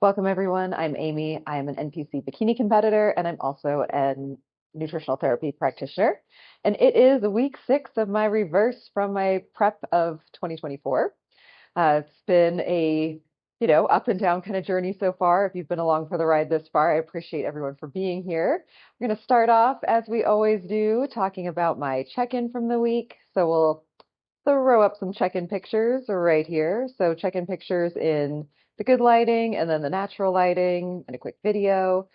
Welcome, everyone. I'm Amy. I'm an NPC bikini competitor, and I'm also a nutritional therapy practitioner. And it is week 6 of my reverse from my prep of 2024. It's been a, up and down kind of journey so far. If you've been along for the ride this far, I appreciate everyone for being here. We're going to start off, as we always do, talking about my check-in from the week. So we'll throw up some check-in pictures right here. So check-in pictures in the good lighting and then the natural lighting and a quick video.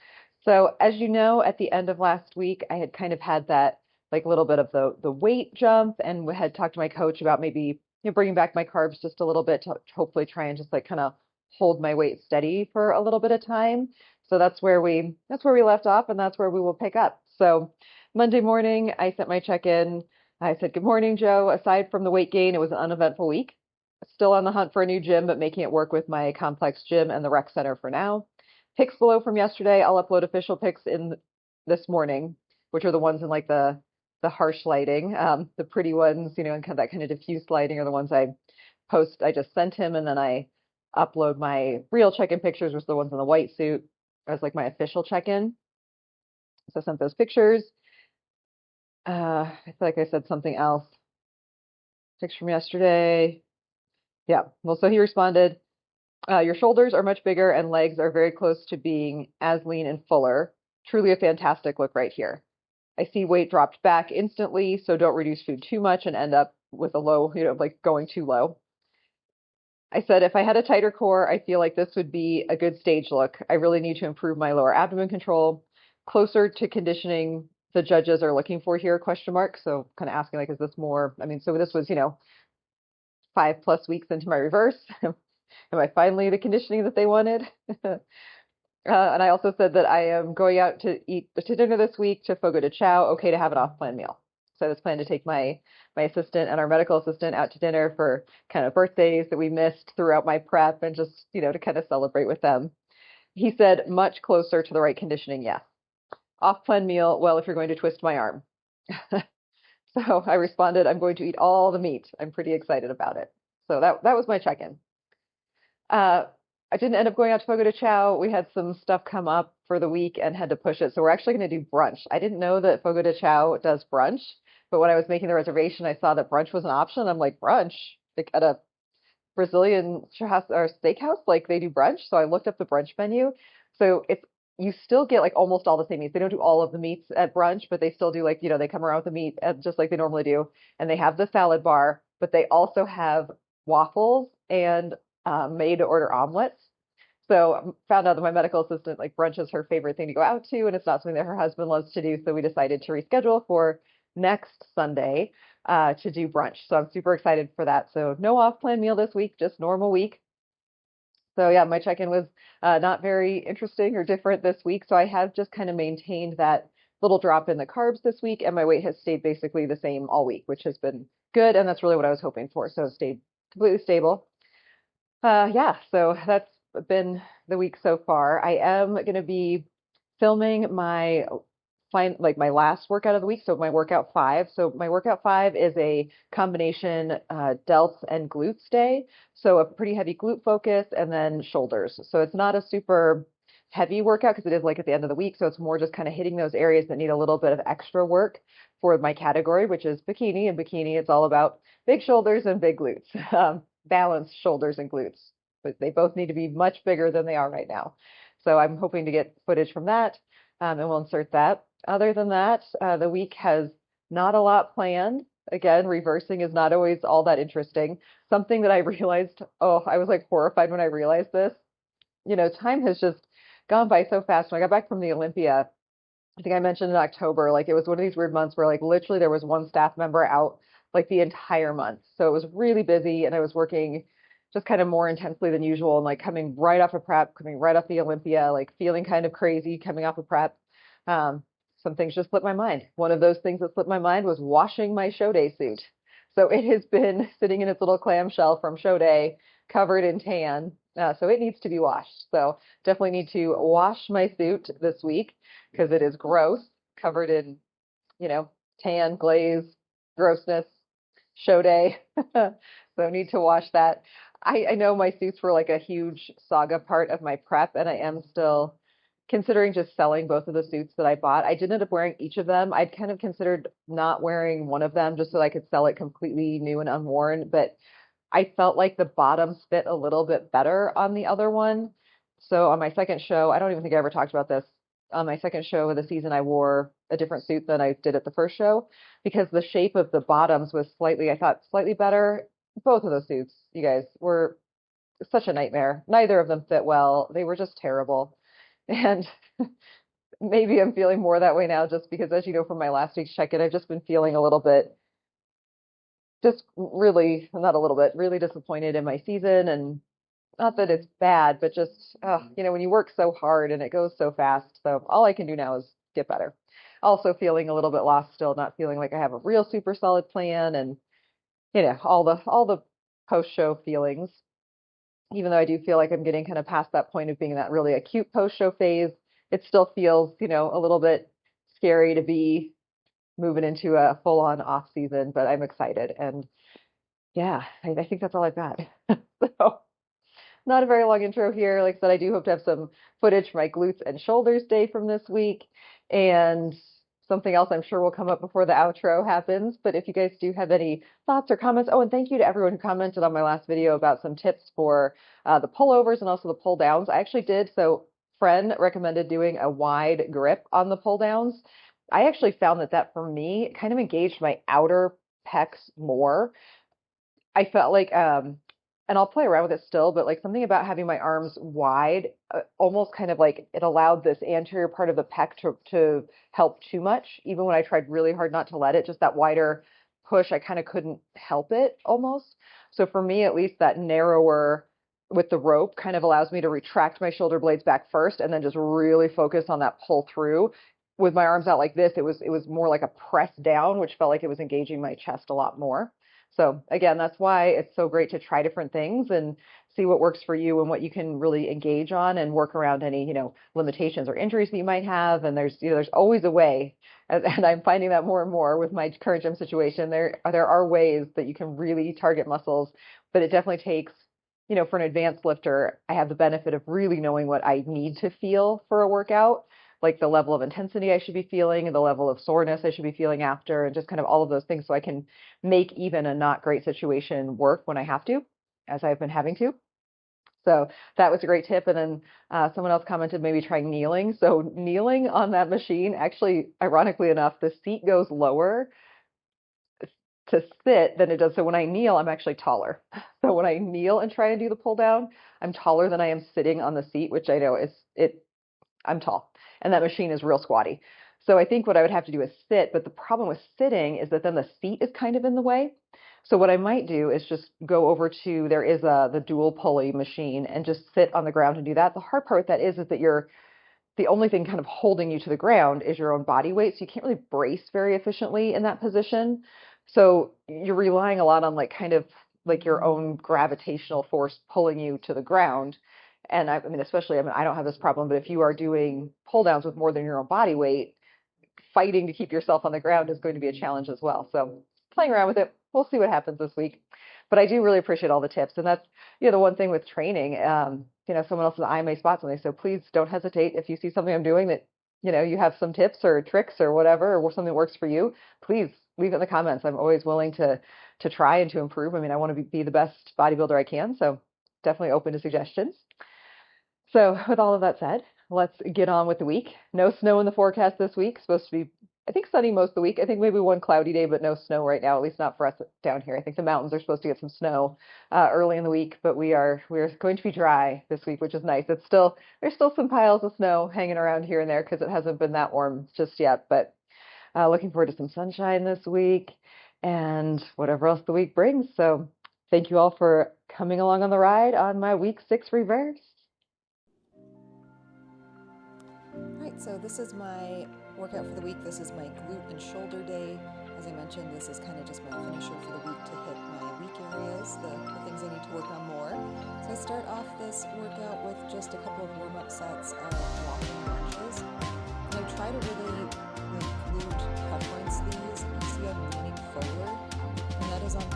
So as you know, at the end of last week, I had kind of had that like little bit of the weight jump, and we had talked to my coach about maybe bringing back my carbs just a little bit to hopefully try and just like kind of hold my weight steady for a little bit of time. So that's where we left off, and that's where we will pick up. So Monday morning, I sent my check-in. I said, "Good morning, Joe. Aside from the weight gain, it was an uneventful week. Still on the hunt for a new gym, but making it work with my complex gym and the rec center for now. Pics below from yesterday. I'll upload official pics in this morning, which are the ones in like the harsh lighting. The pretty ones, and kind of that kind of diffuse lighting are the ones I post. I just sent him, and then I upload my real check-in pictures, which are the ones in the white suit, as like my official check-in. So I sent those pictures. I feel like I said something else. Pics from yesterday. Yeah. Well, so he responded, your shoulders are much bigger and legs are very close to being as lean and fuller. Truly a fantastic look right here. I see weight dropped back instantly, so don't reduce food too much and end up with a low, like going too low. I said, if I had a tighter core, I feel like this would be a good stage look. I really need to improve my lower abdomen control, closer to conditioning the judges are looking for here, question mark. So kind of asking like, is this more, so this was, 5+ weeks into my reverse. Am I finally the conditioning that they wanted? And I also said that I am going out to eat to dinner this week to Fogo de Chao. Okay to have an off-plan meal. So I was planning to take my assistant and our medical assistant out to dinner for kind of birthdays that we missed throughout my prep, and just, to kind of celebrate with them. He said, much closer to the right conditioning, yes. Off-plan meal, well, if you're going to twist my arm. So I responded, I'm going to eat all the meat. I'm pretty excited about it. So that was my check-in. I didn't end up going out to Fogo de Chao. We had some stuff come up for the week and had to push it. So we're actually going to do brunch. I didn't know that Fogo de Chao does brunch, but when I was making the reservation, I saw that brunch was an option. I'm like, brunch? Like at a Brazilian house or steakhouse, like they do brunch. So I looked up the brunch menu. So you still get like almost all the same meats. They don't do all of the meats at brunch, but they still do like, they come around with the meat just like they normally do. And they have the salad bar, but they also have waffles and made to order omelets. So found out that my medical assistant, like brunch is her favorite thing to go out to, and it's not something that her husband loves to do. So we decided to reschedule for next Sunday to do brunch. So I'm super excited for that. So no off-plan meal this week, just normal week. So yeah, my check-in was not very interesting or different this week. So I have just kind of maintained that little drop in the carbs this week, and my weight has stayed basically the same all week, which has been good. And that's really what I was hoping for. So it stayed completely stable. Yeah, so that's been the week so far. I am going to be filming my my last workout of the week, so my workout 5. So my workout 5 is a combination delts and glutes day. So a pretty heavy glute focus and then shoulders. So it's not a super heavy workout because it is like at the end of the week. So it's more just kind of hitting those areas that need a little bit of extra work for my category, which is bikini. And bikini, it's all about big shoulders and big glutes, balanced shoulders and glutes. But they both need to be much bigger than they are right now. So I'm hoping to get footage from that, and we'll insert that. Other than that, the week has not a lot planned. Again, reversing is not always all that interesting. Something that I realized, I was like horrified when I realized this. Time has just gone by so fast. When I got back from the Olympia, I think I mentioned in October, like it was one of these weird months where like literally there was one staff member out like the entire month. So it was really busy, and I was working just kind of more intensely than usual, and like coming right off of prep, coming right off the Olympia, like feeling kind of crazy coming off of prep. Some things just slipped my mind. One of those things that slipped my mind was washing my show day suit. So it has been sitting in its little clamshell from show day, covered in tan. So it needs to be washed. So definitely need to wash my suit this week because it is gross, covered in, tan, glaze, grossness. show day. So need to watch that. I know my suits were like a huge saga part of my prep, and I am still considering just selling both of the suits that I bought. I did end up wearing each of them. I'd kind of considered not wearing one of them just so I could sell it completely new and unworn, but I felt like the bottoms fit a little bit better on the other one. So on my second show, I don't even think I ever talked about this. On my second show of the season, I wore a different suit than I did at the first show because the shape of the bottoms was slightly, I thought, slightly better. Both of those suits, you guys, were such a nightmare. Neither of them fit well. They were just terrible. And maybe I'm feeling more that way now just because, as you know, from my last week's check-in, I've just been feeling a little bit, just really, not a little bit, really disappointed in my season. And not that it's bad, but just, when you work so hard and it goes so fast. So all I can do now is get better. Also feeling a little bit lost still, not feeling like I have a real super solid plan and, all the post-show feelings. Even though I do feel like I'm getting kind of past that point of being in that really acute post-show phase, it still feels, a little bit scary to be moving into a full-on off season, but I'm excited. And yeah, I think that's all I've got. So not a very long intro here. Like I said, I do hope to have some footage for my glutes and shoulders day from this week. And something else I'm sure will come up before the outro happens. But if you guys do have any thoughts or comments, oh, and thank you to everyone who commented on my last video about some tips for the pullovers and also the pull downs. I actually did. So friend recommended doing a wide grip on the pull downs. I actually found that for me kind of engaged my outer pecs more. I felt like, and I'll play around with it still, but like something about having my arms wide, almost kind of like it allowed this anterior part of the pec to help too much. Even when I tried really hard not to let it, just that wider push, I kind of couldn't help it almost. So for me, at least that narrower with the rope kind of allows me to retract my shoulder blades back first and then just really focus on that pull through. With my arms out like this, it was more like a press down, which felt like it was engaging my chest a lot more. So again, that's why it's so great to try different things and see what works for you and what you can really engage on and work around any, limitations or injuries that you might have. And there's always a way. And I'm finding that more and more with my current gym situation. There are ways that you can really target muscles, but it definitely takes, for an advanced lifter, I have the benefit of really knowing what I need to feel for a workout, like the level of intensity I should be feeling and the level of soreness I should be feeling after, and just kind of all of those things so I can make even a not great situation work when I have to, as I've been having to. So that was a great tip. And then someone else commented maybe trying kneeling. So kneeling on that machine, actually, ironically enough, the seat goes lower to sit than it does. So when I kneel, I'm actually taller. So when I kneel and try and do the pull down, I'm taller than I am sitting on the seat, which I know I'm tall, and that machine is real squatty. So I think what I would have to do is sit, but the problem with sitting is that then the seat is kind of in the way. So what I might do is just go over to, there is the dual pulley machine, and just sit on the ground and do that. The hard part with that is that the only thing kind of holding you to the ground is your own body weight. So you can't really brace very efficiently in that position. So you're relying a lot on like kind of like your own gravitational force pulling you to the ground. And I mean, especially, I don't have this problem, but if you are doing pull downs with more than your own body weight, fighting to keep yourself on the ground is going to be a challenge as well. So playing around with it, we'll see what happens this week. But I do really appreciate all the tips. And that's, the one thing with training, someone else is I may spot something. So please don't hesitate if you see something I'm doing that, you have some tips or tricks or whatever, or something that works for you, please leave it in the comments. I'm always willing to try and to improve. I want to be the best bodybuilder I can. So definitely open to suggestions. So with all of that said, let's get on with the week. No snow in the forecast this week. Supposed to be, I think, sunny most of the week. I think maybe one cloudy day, but no snow right now, at least not for us down here. I think the mountains are supposed to get some snow early in the week, but we are going to be dry this week, which is nice. There's still some piles of snow hanging around here and there because it hasn't been that warm just yet, but looking forward to some sunshine this week and whatever else the week brings. So thank you all for coming along on the ride on my week 6 reverse. Alright, so this is my workout for the week. This is my glute and shoulder day. As I mentioned, this is kind of just my finisher for the week to hit my weak areas, the things I need to work on more. So I start off this workout with just a couple of warm-up sets of walking lunges. And I try to really glute pep points these. You see I'm leaning forward, and that is on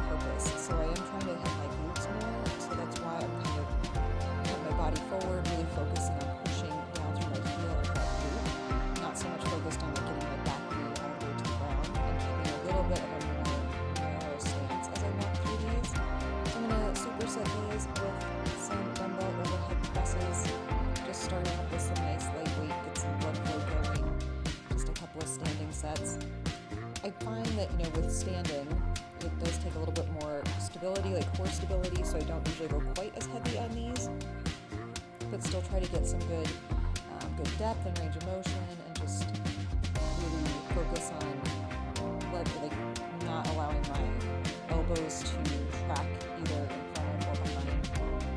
that, with standing, it does take a little bit more stability, like core stability, so I don't usually go quite as heavy on these, but still try to get some good depth and range of motion, and just really focus on not allowing my elbows to track either in front of or behind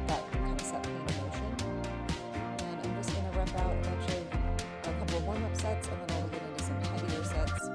that kind of set plane of motion. And I'm just going to rep out a couple of warm-up sets, and then I'll get into some heavier sets.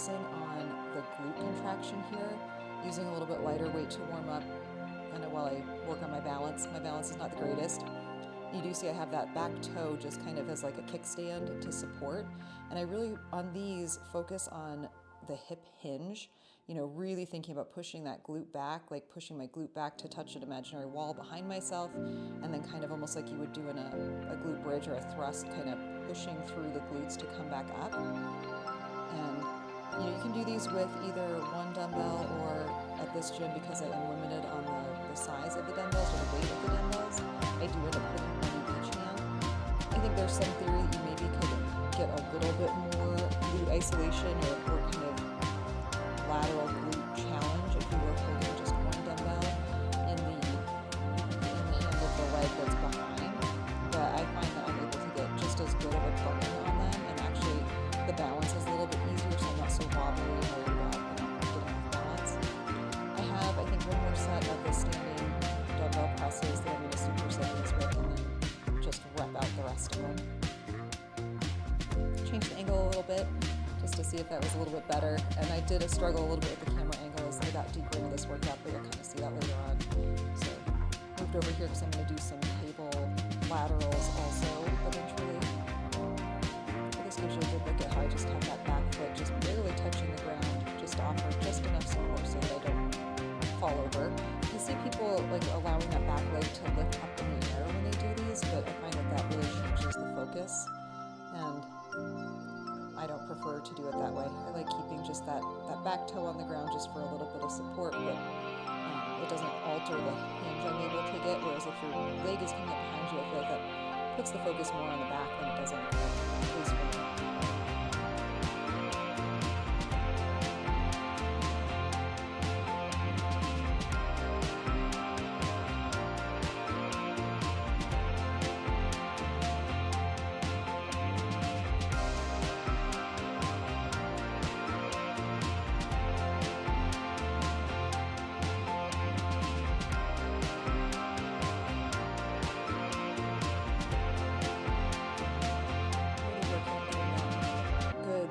On the glute contraction here, using a little bit lighter weight to warm up kind of while I work on my balance. My balance is not the greatest. You do see I have that back toe just kind of as like a kickstand to support, and I really on these focus on the hip hinge, really thinking about pushing that glute back, like pushing my glute back to touch an imaginary wall behind myself, and then kind of almost like you would do in a glute bridge or a thrust, kind of pushing through the glutes to come back up. And you can do these with either one dumbbell, or at this gym, because I am limited on the size of the dumbbells or the weight of the dumbbells, I do end up putting one in each hand. I think there's some theory that you maybe could get a little bit more glute isolation or kind of lateral glute challenge if you were holding just one dumbbell in the hand of the leg that's behind. But I find that I'm able to get just as good of a burn on them, and actually the balance is a little bit easier, so I'm not so wobbly and worried about getting off balance. I have, I think, one more set of the standing dumbbell presses that I'm going to superset these with, and then just rep out the rest of them. Change the angle a little bit just to see if that was a little bit better. And I did struggle a little bit with the camera angle as I got deeper into this workout, but you'll kind of see that later on. So moved over here because I'm going to do some cable laterals also eventually. This gives you a good look at how I just have that back foot just barely touching the ground, just to offer just enough support so that I don't fall over. You see people like allowing that back leg to lift up in the air when they do these, but I find that really changes the focus, and I don't prefer to do it that way. I like keeping just that back toe on the ground just for a little bit of support, but it doesn't alter the hinge I'm able to get, whereas if your leg is coming up behind you, I feel like that puts the focus more on the back than it does on the front, at least for me.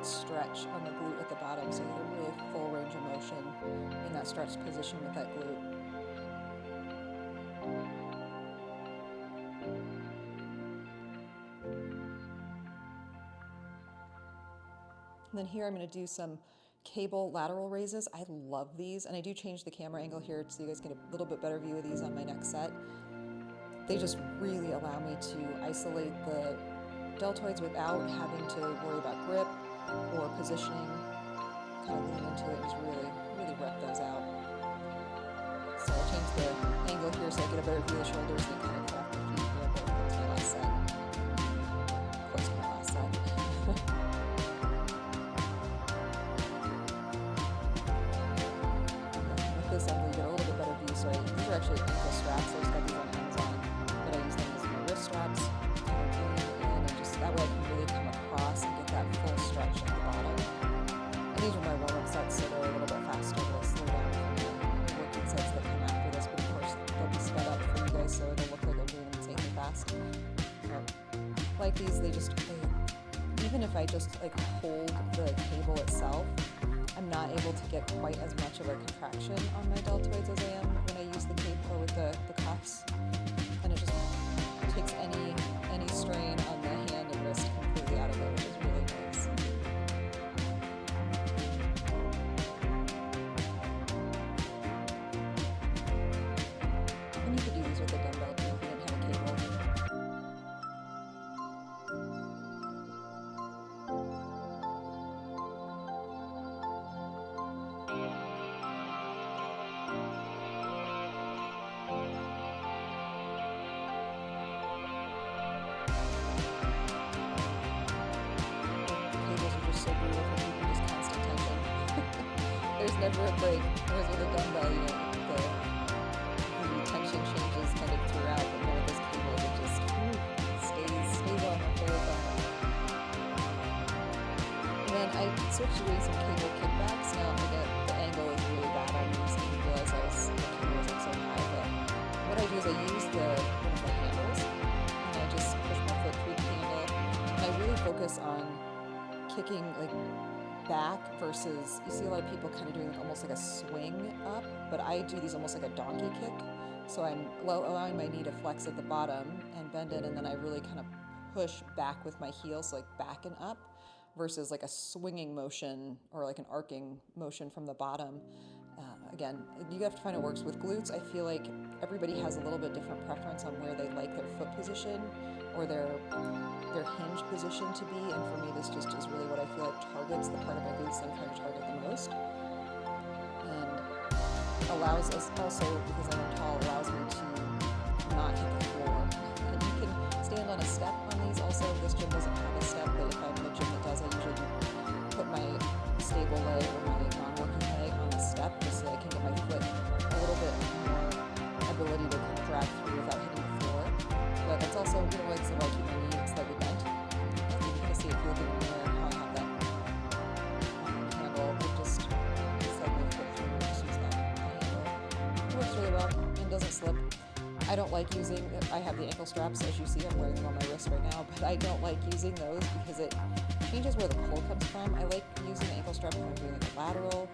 Stretch on the glute at the bottom, so you get a really full range of motion in that stretched position with that glute. And then here I'm going to do some cable lateral raises. I love these, and I do change the camera angle here so you guys get a little bit better view of these on my next set. They just really allow me to isolate the deltoids without having to worry about grip or positioning. Kind of lean into it, just really rep those out. So I'll change the angle here so I get a better view of the shoulders and kind of cut off the feet here, but that's my last set. Close to my last set. With this angle, you get a little bit better view. So these are actually ankle straps. I just got these on Amazon, but I use them as my wrist straps. Kind of lean in, and just that way I can really come across and get that full stretch at the bottom. And these are my warm-up sets, so they're a little bit faster. They'll slow down from the working sets that come after this, but of course they'll be sped up for you guys, so it'll look like I'm doing them insanely fast. But like these, even if if I just like hold the cable itself, I'm not able to get quite as much of a contraction on my deltoids as I am when I use the cable or with the cuffs. And it just takes any strain on the hand and wrist completely out of it, which is really nice. And you could do these with a dumbbell too if you didn't have a cable. So brutal for people, just constant tension. There's never a break. Whereas with a dumbbell, you know, the tension changes kind of throughout, but more with this cable, it just stays on the whole time. And then I switched to doing some cable kickbacks. Now the angle is really bad on these. I didn't realize the cable was up so high, but what I do is I use one of the handles, and I just push my foot through the handle, and I really focus on kicking like back versus, you see a lot of people kind of doing almost like a swing up, but I do these almost like a donkey kick. So I'm allowing my knee to flex at the bottom and bend it, and then I really kind of push back with my heels, so like back and up, versus like a swinging motion or like an arcing motion from the bottom. Again, you have to find what works. With glutes, I feel like everybody has a little bit different preference on where they like their foot position or their hinge position to be, and for me this just is really what I feel like targets the part of my glutes that I'm trying to target the most, and allows us also, because I'm tall, allows me to not hit the floor. And you can stand on a step on these also. This gym doesn't have a step, but if I'm in a gym that does, I usually put my stable leg or my non-working leg on a step just so I can get my foot a little bit more ability to kind of drag through without hitting the floor. But that's also, you know, like, so I keep my knee slightly bent. You can kind of see if you look in the mirror how I have that handle. It just slide my foot through, just use that handle. It works really well and doesn't slip. I don't like using, I have the ankle straps, as you see, I'm wearing them on my wrist right now, but I don't like using those because it changes where the pull comes from. I like using the ankle strap if I'm doing like a lateral,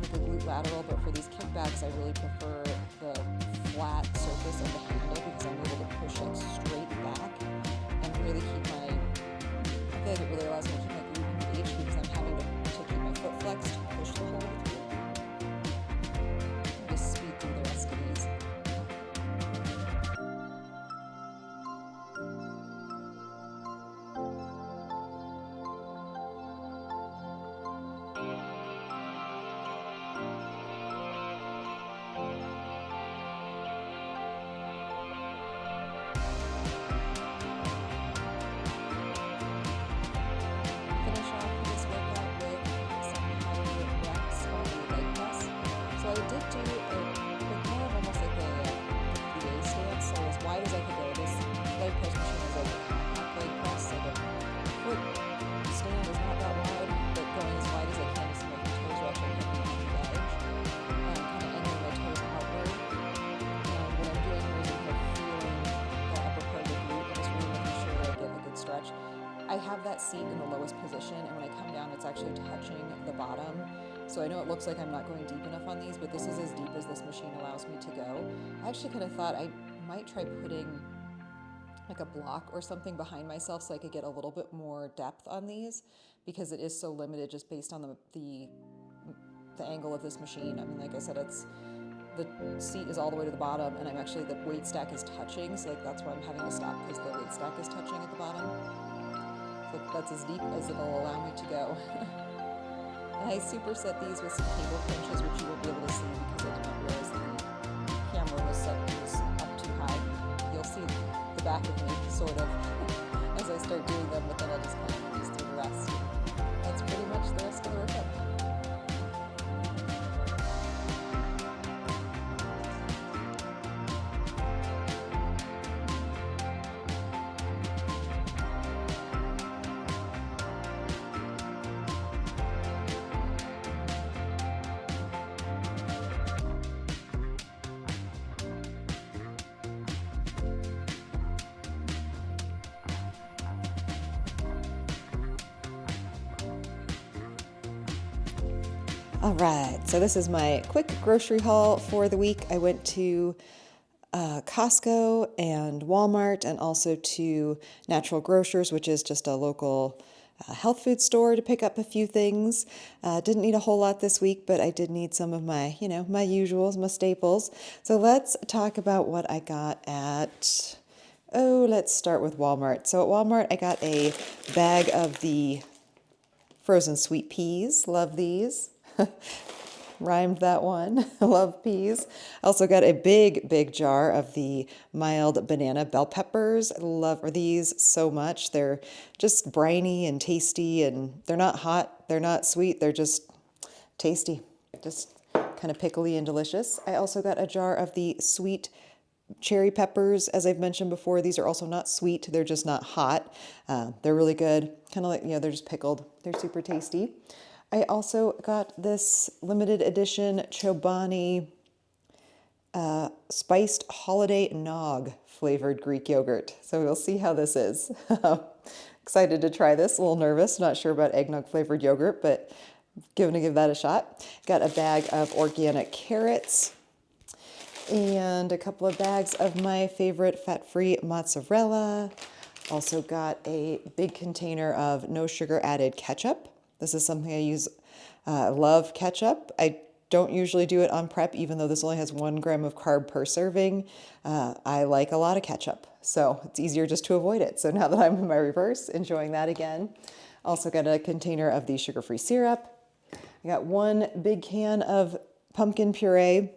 like a glute lateral, but for these kickbacks, I really prefer the flat surface of the handle because I'm able to push like straight back and really keep my, I feel like it really allows me to keep my glute engaged because I'm having to keep my foot flexed to push the whole way through. Just speed through the rest of these. I did do with more of almost like a PA stance, so as wide as I could go. This leg press machine is like a compact leg press, so the foot stand is not that wide, but going as wide as I can so my toes are actually hitting the edge, kind of ending my toes outward. And what I'm doing here is I'm kind of feeling the upper part of the glute and just really making sure that I get a good stretch. I have that seat in the lowest position, and when I come down, it's actually touching the bottom. So I know it looks like I'm not going deep enough on these, but this is as deep as this machine allows me to go. I actually kind of thought I might try putting like a block or something behind myself so I could get a little bit more depth on these, because it is so limited just based on the angle of this machine. I mean, like I said, the seat is all the way to the bottom, and the weight stack is touching, so like that's why I'm having to stop, because the weight stack is touching at the bottom. So that's as deep as it'll allow me to go. And I superset these with some cable crunches, which you won't be able to see because I did not realize the camera was set up too high. You'll see the back of me, sort of, as I start doing them, but then I'll just kind of breeze through the rest. That's pretty much the rest of the workout. All right, so this is my quick grocery haul for the week. I went to Costco and Walmart and also to Natural Grocers, which is just a local health food store, to pick up a few things. Didn't need a whole lot this week, but I did need some of my, my usuals, my staples. So let's talk about what I got at, let's start with Walmart. So at Walmart, I got a bag of the frozen sweet peas. Love these. Rhymed that one. Love peas. Also got a big jar of the mild banana bell peppers. Love these so much. They're just briny and tasty, and they're not hot, they're not sweet, they're just tasty. Just kind of pickly and delicious. I also got a jar of the sweet cherry peppers. As I've mentioned before, these are also not sweet, they're just not hot. They're really good. Kind of like, they're just pickled. They're super tasty. I also got this limited edition Chobani spiced holiday nog flavored Greek yogurt. So we'll see how this is. Excited to try this. A little nervous, not sure about eggnog flavored yogurt, but gonna give that a shot. Got a bag of organic carrots and a couple of bags of my favorite fat-free mozzarella. Also got a big container of no sugar added ketchup. This is something I use. I love ketchup. I don't usually do it on prep, even though this only has 1 gram of carb per serving. I like a lot of ketchup, so it's easier just to avoid it. So now that I'm in my reverse, enjoying that again. Also got a container of the sugar-free syrup. I got 1 big can of pumpkin puree.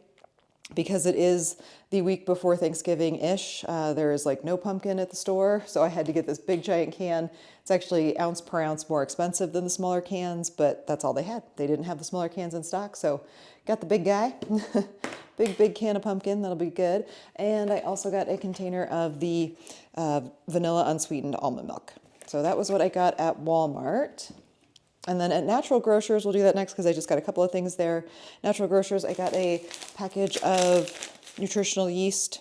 Because it is the week before Thanksgiving-ish, there is like no pumpkin at the store, so I had to get this big giant can. It's actually ounce per ounce more expensive than the smaller cans, but that's all they had. They didn't have the smaller cans in stock, so got the big guy. Big can of pumpkin, that'll be good. And I also got a container of the vanilla unsweetened almond milk. So that was what I got at Walmart. And then at Natural Grocers, we'll do that next because I just got a couple of things there. Natural Grocers, I got a package of nutritional yeast.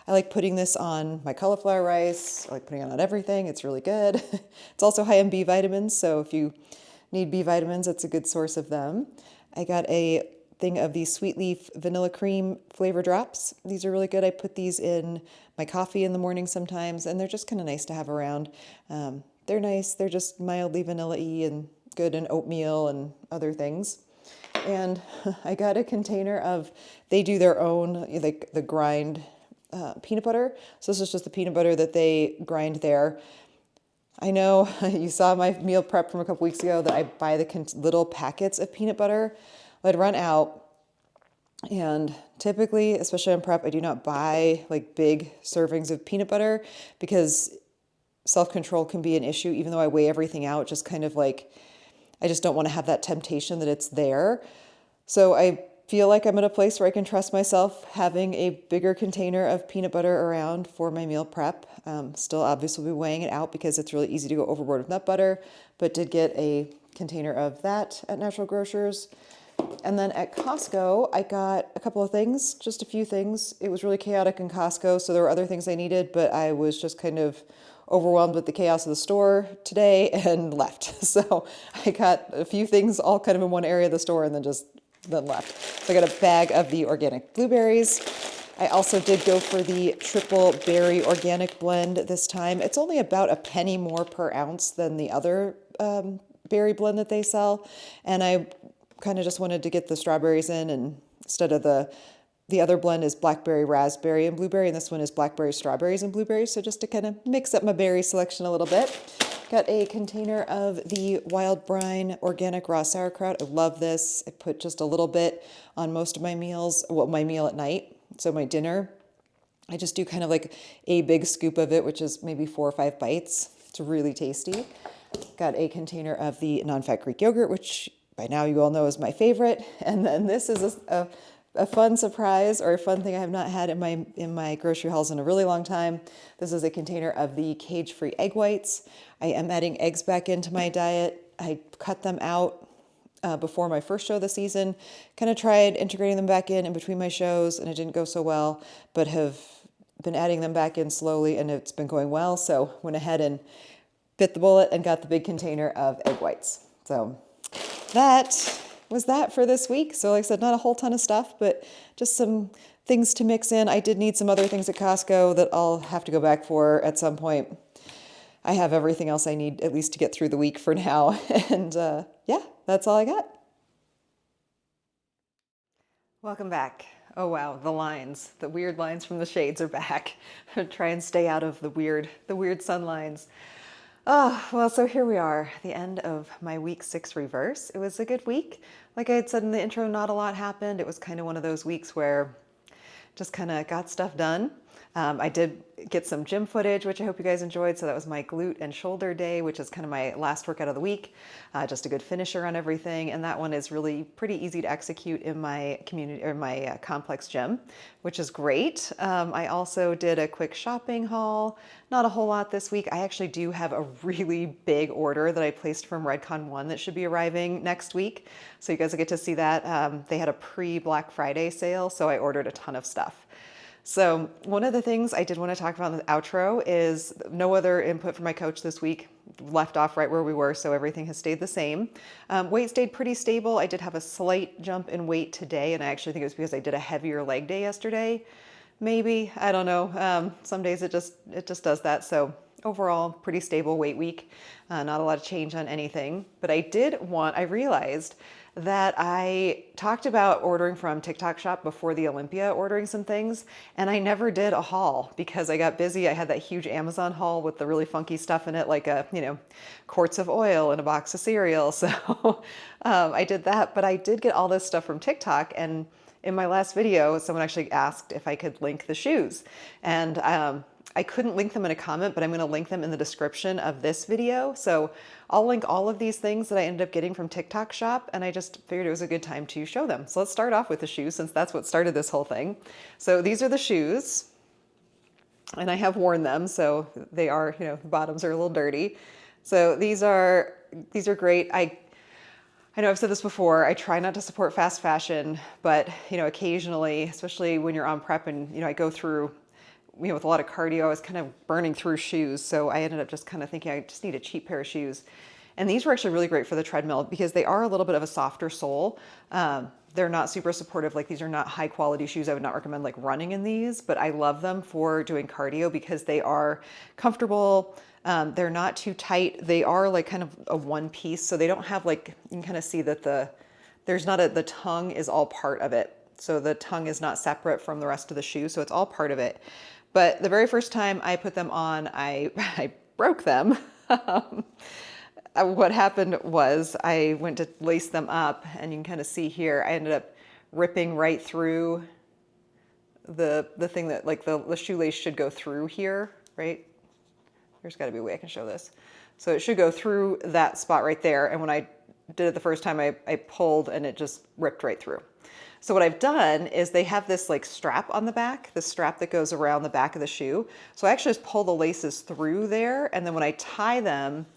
I like putting this on my cauliflower rice. I like putting it on everything. It's really good. It's also high in B vitamins, so if you need B vitamins, it's a good source of them. I got a thing of these sweet leaf vanilla cream flavor drops. These are really good. I put these in my coffee in the morning sometimes, and they're just kind of nice to have around. They're nice. They're just mildly vanilla-y and good in oatmeal and other things. And I got a container of, they do their own, like the grind peanut butter. So this is just the peanut butter that they grind there. I know you saw my meal prep from a couple weeks ago that I buy the little packets of peanut butter. I'd run out, and typically, especially on prep, I do not buy like big servings of peanut butter because self-control can be an issue. Even though I weigh everything out, just kind of like, I just don't want to have that temptation that it's there. So I feel like I'm at a place where I can trust myself having a bigger container of peanut butter around for my meal prep. Still obviously be weighing it out because it's really easy to go overboard with nut butter, but did get a container of that at Natural Grocers. And then at Costco, I got a couple of things, just a few things. It was really chaotic in Costco, so there were other things I needed, but I was just kind of overwhelmed with the chaos of the store today and left. So I got a few things all kind of in one area of the store and then left. So I got a bag of the organic blueberries. I also did go for the triple berry organic blend this time. It's only about a penny more per ounce than the other berry blend that they sell. And I kind of just wanted to get the strawberries in, and instead of the other blend is blackberry, raspberry, and blueberry, and this one is blackberry, strawberries, and blueberries. So just to kind of mix up my berry selection a little bit. Got a container of the Wild Brine organic raw sauerkraut. I love this. I put just a little bit on most of my meals, well, my meal at night. So my dinner, I just do kind of like a big scoop of it, which is maybe 4 or 5 bites. It's really tasty. Got a container of the non-fat Greek yogurt, which by now you all know is my favorite. And then this is a fun surprise, or a fun thing I have not had in my grocery hauls in a really long time. This is a container of the cage-free egg whites. I am adding eggs back into my diet. I cut them out before my first show of the season. Kind of tried integrating them back in between my shows, and it didn't go so well, but have been adding them back in slowly, and it's been going well. So went ahead and bit the bullet and got the big container of egg whites. So that was that for this week. So like I said, not a whole ton of stuff, but just some things to mix in. I did need some other things at Costco that I'll have to go back for at some point. I have everything else I need at least to get through the week for now. And yeah, that's all I got. Welcome back. Oh wow, the lines, the weird lines from the shades are back. Try and stay out of the weird sun lines. Oh, well, so here we are, the end of my week 6 reverse. It was a good week. Like I had said in the intro, not a lot happened. It was kind of one of those weeks where just kind of got stuff done. I did get some gym footage, which I hope you guys enjoyed. So that was my glute and shoulder day, which is kind of my last workout of the week. Just a good finisher on everything. And that one is really pretty easy to execute in my community or my complex gym, which is great. I also did a quick shopping haul. Not a whole lot this week. I actually do have a really big order that I placed from Redcon 1 that should be arriving next week. So you guys will get to see that. They had a pre-Black Friday sale, so I ordered a ton of stuff. So one of the things I did want to talk about in the outro is no other input from my coach this week. Left off right where we were, so everything has stayed the same. Weight stayed pretty stable. I did have a slight jump in weight today, and I actually think it was because I did a heavier leg day yesterday. Maybe, I don't know. Some days it just does that. So overall, pretty stable weight week. Not a lot of change on anything. But I realized that I talked about ordering from TikTok Shop before the Olympia, ordering some things, and I never did a haul because I got busy. I had that huge Amazon haul with the really funky stuff in it, like quarts of oil and a box of cereal. So I did that, but I did get all this stuff from TikTok. And in my last video, someone actually asked if I could link the shoes, and I couldn't link them in a comment, but I'm going to link them in the description of this video. So I'll link all of these things that I ended up getting from TikTok Shop, and I just figured it was a good time to show them. So let's start off with the shoes, since that's what started this whole thing. So these are the shoes, and I have worn them, so they are, the bottoms are a little dirty. So these are great. I know I've said this before, I try not to support fast fashion, but occasionally, especially when you're on prep and I go through with a lot of cardio, I was kind of burning through shoes. So I ended up just kind of thinking I just need a cheap pair of shoes. And these were actually really great for the treadmill because they are a little bit of a softer sole. They're not super supportive. Like, these are not high quality shoes. I would not recommend like running in these, but I love them for doing cardio because they are comfortable. They're not too tight. They are like kind of a one piece. So they don't have like, you can kind of see that the tongue is all part of it. So the tongue is not separate from the rest of the shoe. So it's all part of it. But the very first time I put them on, I broke them. What happened was I went to lace them up, and you can kind of see here, I ended up ripping right through the thing that like the shoelace should go through here, right? There's got to be a way I can show this. So it should go through that spot right there. And when I did it the first time, I pulled and it just ripped right through. So what I've done is they have this like strap on the back, the strap that goes around the back of the shoe. So I actually just pull the laces through there. And then when I tie them,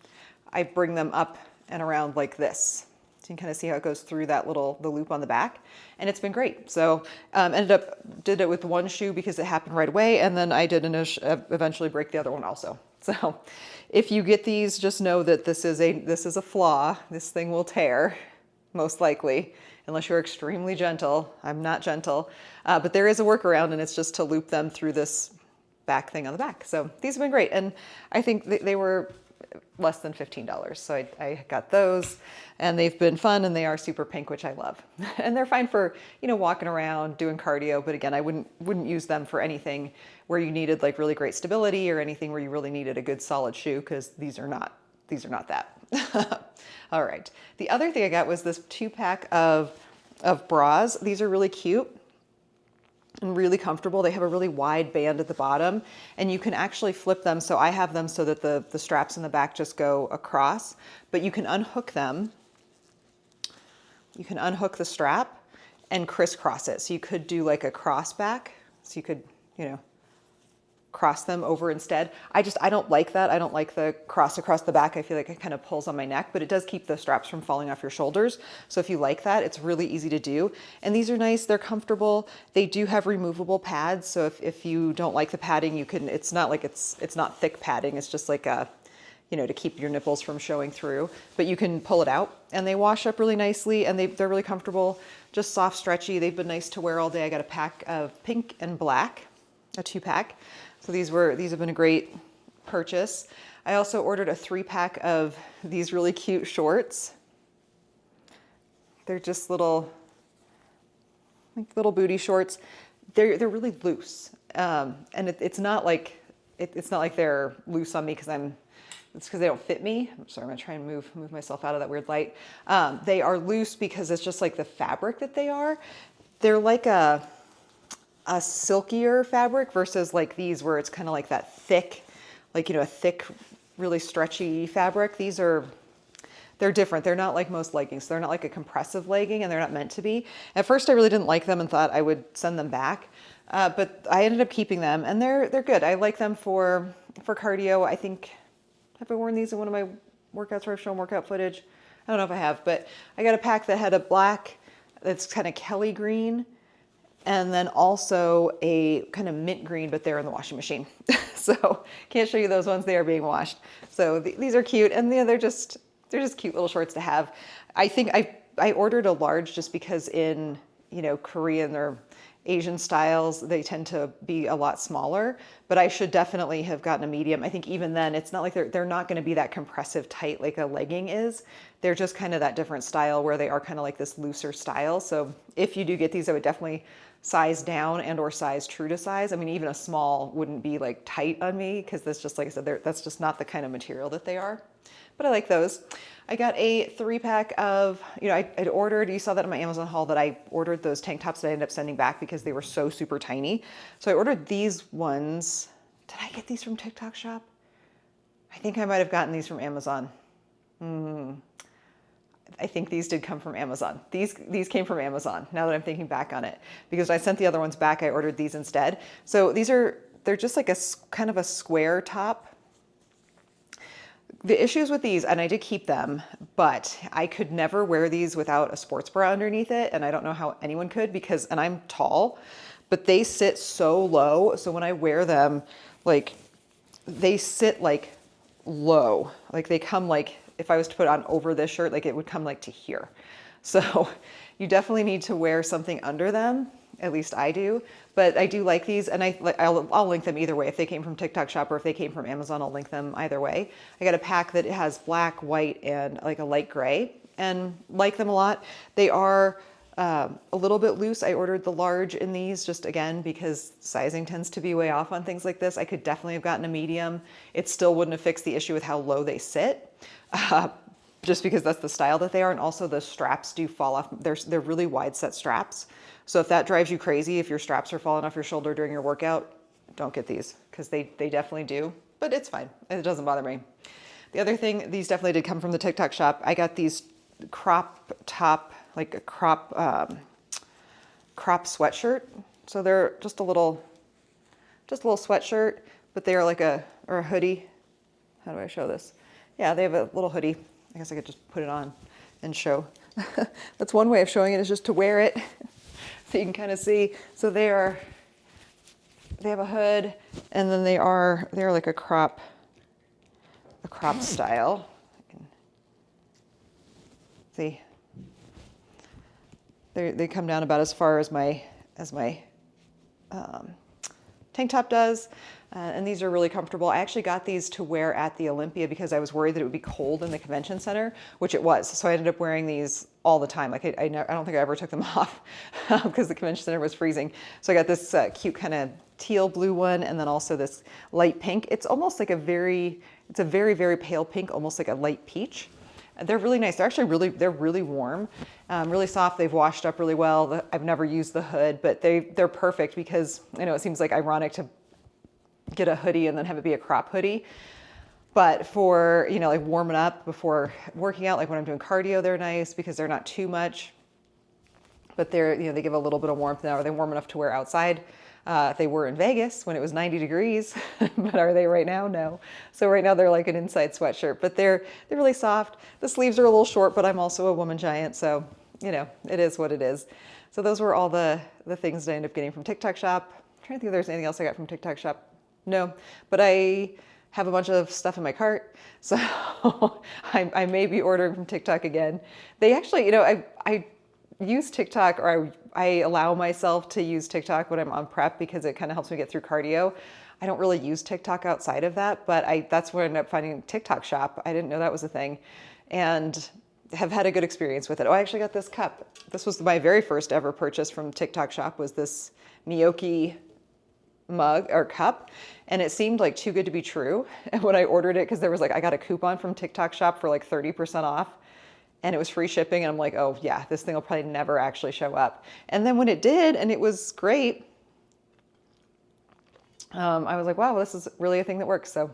I bring them up and around like this. So you can kind of see how it goes through the loop on the back. And it's been great. So did it with one shoe because it happened right away. And then I did eventually break the other one also. So if you get these, just know that this is a flaw. This thing will tear, most likely, unless you're extremely gentle. I'm not gentle, but there is a workaround, and it's just to loop them through this back thing on the back. So these have been great. And I think they were less than $15. So I got those, and they've been fun, and they are super pink, which I love. And they're fine for, walking around, doing cardio. But again, I wouldn't use them for anything where you needed like really great stability or anything where you really needed a good solid shoe, because these are not that. All right. The other thing I got was this 2-pack of bras. These are really cute and really comfortable. They have a really wide band at the bottom, and you can actually flip them. So I have them so that the straps in the back just go across, but you can unhook them. You can unhook the strap and crisscross it. So you could do like a cross back. So you could, cross them over instead. I don't like that. I don't like the cross across the back. I feel like it kind of pulls on my neck, but it does keep the straps from falling off your shoulders. So if you like that, it's really easy to do. And these are nice. They're comfortable. They do have removable pads. So if you don't like the padding, you can, it's not like it's not thick padding. It's just like a, to keep your nipples from showing through, but you can pull it out and they wash up really nicely and they're really comfortable, just soft, stretchy. They've been nice to wear all day. I got a pack of pink and black, a 2-pack. So these have been a great purchase. I also ordered a 3-pack of these really cute shorts. They're just little booty shorts. They're really loose, and it's not like they're loose on me it's because they don't fit me. I'm sorry, I'm gonna try and move myself out of that weird light. They are loose because it's just like the fabric that they are. They're like a silkier fabric versus like these where it's kind of like that thick, like, a thick, really stretchy fabric. They're different. They're not like most leggings. They're not like a compressive legging and they're not meant to be. At first I really didn't like them and thought I would send them back. But I ended up keeping them and they're good. I like them for cardio. I think, have I worn these in one of my workouts where I've shown workout footage? I don't know if I have, but I got a pack that had a black, that's kind of Kelly green, and then also a kind of mint green, but they're in the washing machine. So can't show you those ones. They are being washed. So these are cute and they're just cute little shorts to have. I think I ordered a large just because in, Korean or Asian styles, they tend to be a lot smaller, but I should definitely have gotten a medium. I think even then it's not like they're not going to be that compressive tight like a legging is. They're just kind of that different style where they are kind of like this looser style. So if you do get these, I would definitely size down and or size true to size. I mean, even a small wouldn't be like tight on me because that's just, like I said, that's just not the kind of material that they are. But I like those. I got a 3-pack of, I'd ordered, you saw that in my Amazon haul that I ordered those tank tops that I ended up sending back because they were so super tiny. So I ordered these ones. Did I get these from TikTok Shop? I think I might have gotten these from Amazon. I think these did come from Amazon. These came from Amazon, now that I'm thinking back on it. Because I sent the other ones back, I ordered these instead. So they're just like a kind of a square top. The issues with these, and I did keep them, but I could never wear these without a sports bra underneath it, and I don't know how anyone could and I'm tall, but they sit so low, so when I wear them, like, they sit like low. Like they come like, if I was to put on over this shirt, like it would come like to here. So you definitely need to wear something under them. At least I do, but I do like these and I'll link them either way. If they came from TikTok Shop or if they came from Amazon, I'll link them either way. I got a pack that has black, white, and like a light gray and like them a lot. They are a little bit loose. I ordered the large in these just again, because sizing tends to be way off on things like this. I could definitely have gotten a medium. It still wouldn't have fixed the issue with how low they sit. Just because that's the style that they are. And also the straps do fall off. They're really wide set straps. So if that drives you crazy, if your straps are falling off your shoulder during your workout, don't get these because they definitely do, but it's fine. It doesn't bother me. The other thing, these definitely did come from the TikTok Shop. I got these crop top, like a crop sweatshirt. So they're just a little sweatshirt, but they are like a hoodie. How do I show this? Yeah, they have a little hoodie. I guess I could just put it on and show. That's one way of showing it, is just to wear it so you can kind of see. So they have a hood, and then they're like a crop style. I can see. They come down about as far as my tank top does. And these are really comfortable. I actually got these to wear at the Olympia because I was worried that it would be cold in the convention center, which it was. So I ended up wearing these all the time. Like I don't think I ever took them off because the convention center was freezing. So I got this cute kind of teal blue one, and then also this light pink. It's almost like it's a very, very pale pink, almost like a light peach. They're really nice. They're actually they're really warm, really soft. They've washed up really well. I've never used the hood, but they're perfect because I know it seems like ironic to get a hoodie and then have it be a crop hoodie. But for, like warming up before working out, like when I'm doing cardio, they're nice because they're not too much, but they give a little bit of warmth now. Are they warm enough to wear outside? They were in Vegas when it was 90 degrees, but are they right now? No. So right now they're like an inside sweatshirt, but they're really soft. The sleeves are a little short, but I'm also a woman giant. So, it is what it is. So those were all the things that I ended up getting from TikTok Shop. I'm trying to think if there's anything else I got from TikTok Shop. No, but I have a bunch of stuff in my cart. So I may be ordering from TikTok again. They actually, I use TikTok, or I allow myself to use TikTok when I'm on prep because it kind of helps me get through cardio. I don't really use TikTok outside of that, but that's where I ended up finding TikTok Shop. I didn't know that was a thing, and have had a good experience with it. Oh, I actually got this cup. This was my very first ever purchase from TikTok Shop, was this Miyoki mug or cup, and it seemed like too good to be true. And when I ordered it, because there was like, I got a coupon from TikTok Shop for like 30% off, and it was free shipping, and I'm like, oh yeah, this thing will probably never actually show up. And then when it did, and it was great, I was like, wow, this is really a thing that works. So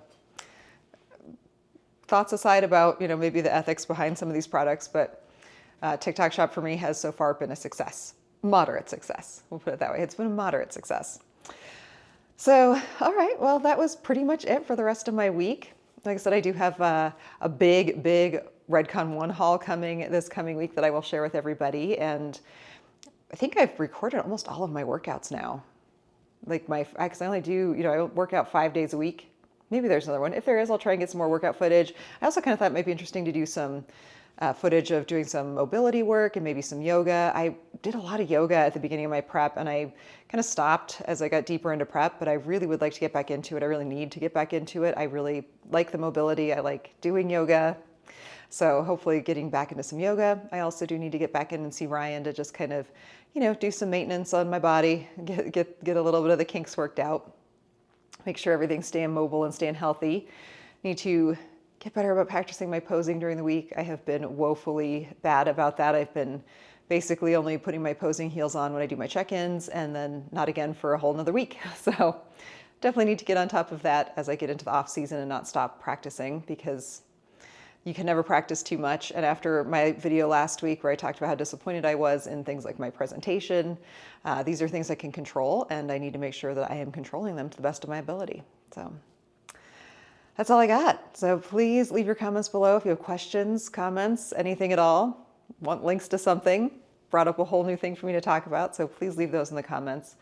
thoughts aside about, maybe the ethics behind some of these products, but TikTok Shop for me has so far been a success. Moderate success, we'll put it that way. It's been a moderate success. So, all right, well, that was pretty much it for the rest of my week. Like I said, I do have a big Redcon 1 haul coming this coming week that I will share with everybody. And I think I've recorded almost all of my workouts now. Like because I only do, I work out 5 days a week. Maybe there's another one. If there is, I'll try and get some more workout footage. I also kind of thought it might be interesting to do some footage of doing some mobility work and maybe some yoga. I did a lot of yoga at the beginning of my prep, and I kind of stopped as I got deeper into prep, but I really would like to get back into it. I really need to get back into it. I really like the mobility. I like doing yoga. So hopefully getting back into some yoga. I also do need to get back in and see Ryan to just kind of, do some maintenance on my body, get a little bit of the kinks worked out, make sure everything's staying mobile and staying healthy. Need to get better about practicing my posing during the week. I have been woefully bad about that. I've been basically only putting my posing heels on when I do my check-ins, and then not again for a whole nother week. So definitely need to get on top of that as I get into the off season and not stop practicing, because you can never practice too much. And after my video last week where I talked about how disappointed I was in things like my presentation, these are things I can control, and I need to make sure that I am controlling them to the best of my ability. So that's all I got. So please leave your comments below if you have questions, comments, anything at all. Want links to something? Brought up a whole new thing for me to talk about, so please leave those in the comments.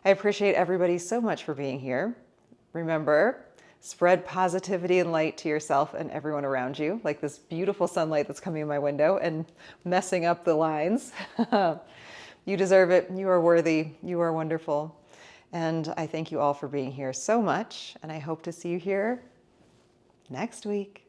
I appreciate everybody so much for being here. Remember, spread positivity and light to yourself and everyone around you, like this beautiful sunlight that's coming in my window and messing up the lines. You deserve it. You are worthy. You are wonderful. And I thank you all for being here so much, and I hope to see you here next week.